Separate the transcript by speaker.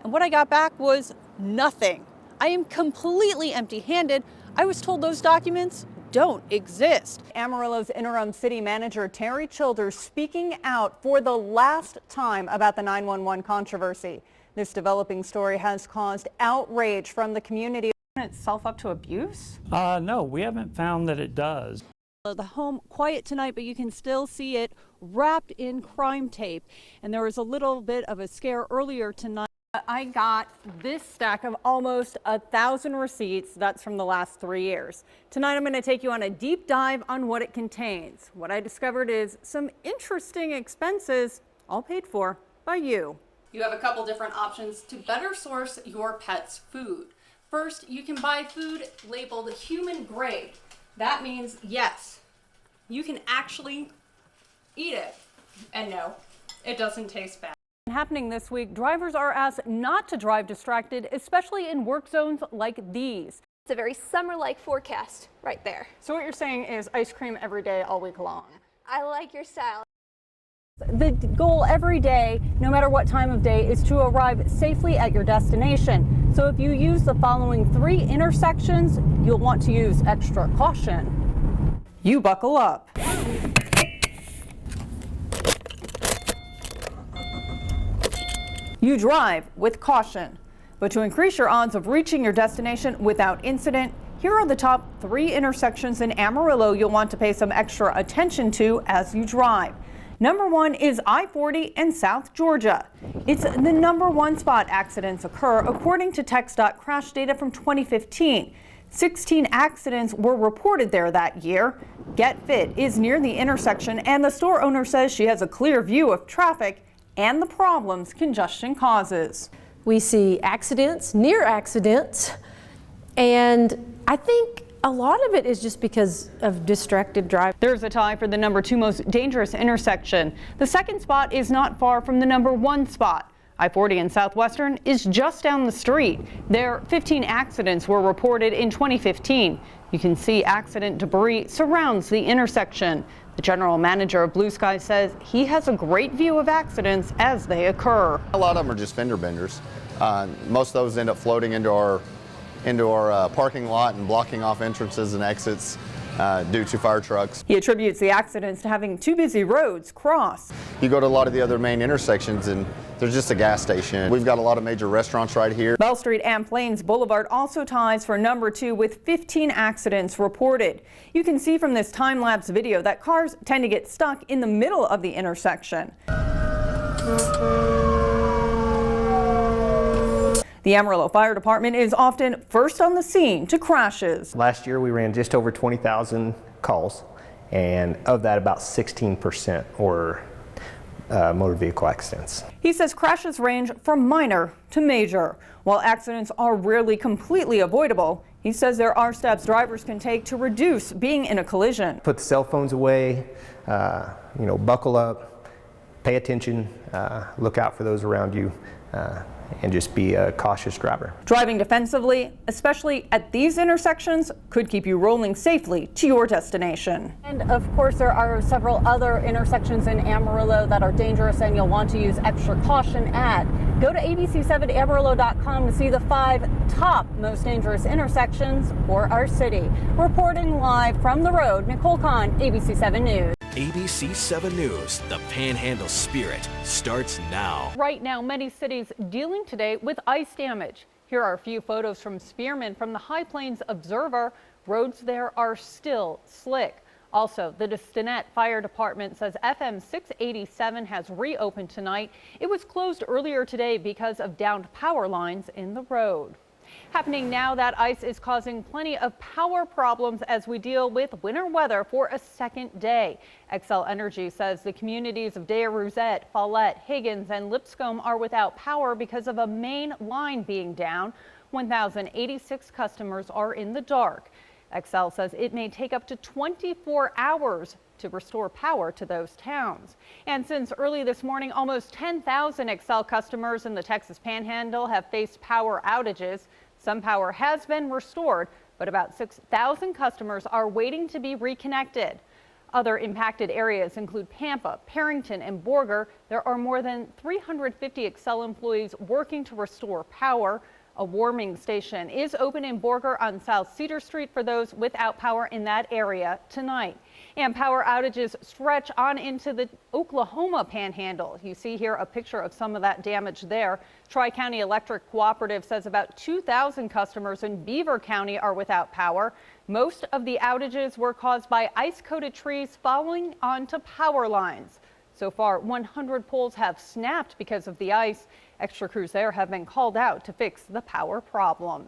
Speaker 1: and what I got back was nothing. I am completely empty-handed. I was told those documents don't exist. Amarillo's interim city manager Terry Childers speaking out for the last time about the 911 controversy. This developing story has caused outrage from the community. Itself up to abuse?
Speaker 2: No, we haven't found that it does.
Speaker 1: The home quiet tonight, but you can still see it wrapped in crime tape. And there was a little bit of a scare earlier tonight. I got this stack of almost 1,000 receipts. That's from the last 3 years. Tonight, I'm going to take you on a deep dive on what it contains. What I discovered is some interesting expenses, all paid for by you.
Speaker 3: You have a couple different options to better source your pet's food. First, you can buy food labeled human grade. That means, yes, you can actually eat it. And no, it doesn't taste bad.
Speaker 1: Happening this week, drivers are asked not to drive distracted, especially in work zones like these.
Speaker 4: It's a very summer-like forecast right there.
Speaker 1: So what you're saying is ice cream every day, all week long.
Speaker 4: I like your style.
Speaker 1: The goal every day, no matter what time of day, is to arrive safely at your destination. So if you use the following 3 intersections, you'll want to use extra caution. You buckle up. You drive with caution. But to increase your odds of reaching your destination without incident, here are the top 3 intersections in Amarillo you'll want to pay some extra attention to as you drive. Number 1 is I-40 in South Georgia. It's the #1 spot accidents occur according to Tex.crash data from 2015. 16 accidents were reported there that year. Get Fit is near the intersection, and the store owner says she has a clear view of traffic and the problems congestion causes.
Speaker 5: We see accidents, near accidents, and I think a lot of it is just because of distracted driving.
Speaker 1: There's a tie for the #2 most dangerous intersection. The second spot is not far from the #1 spot. I-40 in Southwestern is just down the street. There, 15 accidents were reported in 2015. You can see accident debris surrounds the intersection. The general manager of Blue Sky says he has a great view of accidents as they occur.
Speaker 6: A lot of them are just fender benders. Most of those end up floating into our parking lot and blocking off entrances and exits due to fire trucks.
Speaker 1: He attributes the accidents to having too busy roads crossed.
Speaker 6: You go to a lot of the other main intersections and there's just a gas station. We've got a lot of major restaurants right here.
Speaker 1: Bell Street and Plains Boulevard also ties for #2 with 15 accidents reported. You can see from this time-lapse video that cars tend to get stuck in the middle of the intersection. The Amarillo Fire Department is often first on the scene to crashes.
Speaker 7: Last year we ran just over 20,000 calls, and of that about 16% were motor vehicle accidents.
Speaker 1: He says crashes range from minor to major. While accidents are rarely completely avoidable, he says there are steps drivers can take to reduce being in a collision.
Speaker 7: Put the cell phones away, buckle up, pay attention, look out for those around you, and just be a cautious driver.
Speaker 1: Driving defensively, especially at these intersections, could keep you rolling safely to your destination. And of course, there are several other intersections in Amarillo that are dangerous and you'll want to use extra caution at. Go to abc7amarillo.com to see the 5 top most dangerous intersections for our city. Reporting live from the road, Nicole Kahn, ABC7 News.
Speaker 8: ABC7 News, the Panhandle Spirit, starts now.
Speaker 1: Right now, many cities dealing today with ice damage. Here are a few photos from Spearman from the High Plains Observer. Roads there are still slick. Also, the Stinnett Fire Department says FM 687 has reopened tonight. It was closed earlier today because of downed power lines in the road. Happening now, that ice is causing plenty of power problems as we deal with winter weather for a second day. Xcel Energy says the communities of Dea Rousette, Follette, Higgins, and Lipscomb are without power because of a main line being down. 1,086 customers are in the dark. Xcel says it may take up to 24 hours to restore power to those towns. And since early this morning, almost 10,000 Xcel customers in the Texas Panhandle have faced power outages. Some power has been restored, but about 6,000 customers are waiting to be reconnected. Other impacted areas include Pampa, Perrington, and Borger. There are more than 350 Xcel employees working to restore power. A warming station is open in Borger on South Cedar Street for those without power in that area tonight. And power outages stretch on into the Oklahoma Panhandle. You see here a picture of some of that damage there. Tri-County Electric Cooperative says about 2,000 customers in Beaver County are without power. Most of the outages were caused by ice-coated trees falling onto power lines. So far, 100 poles have snapped because of the ice. Extra crews there have been called out to fix the power problem.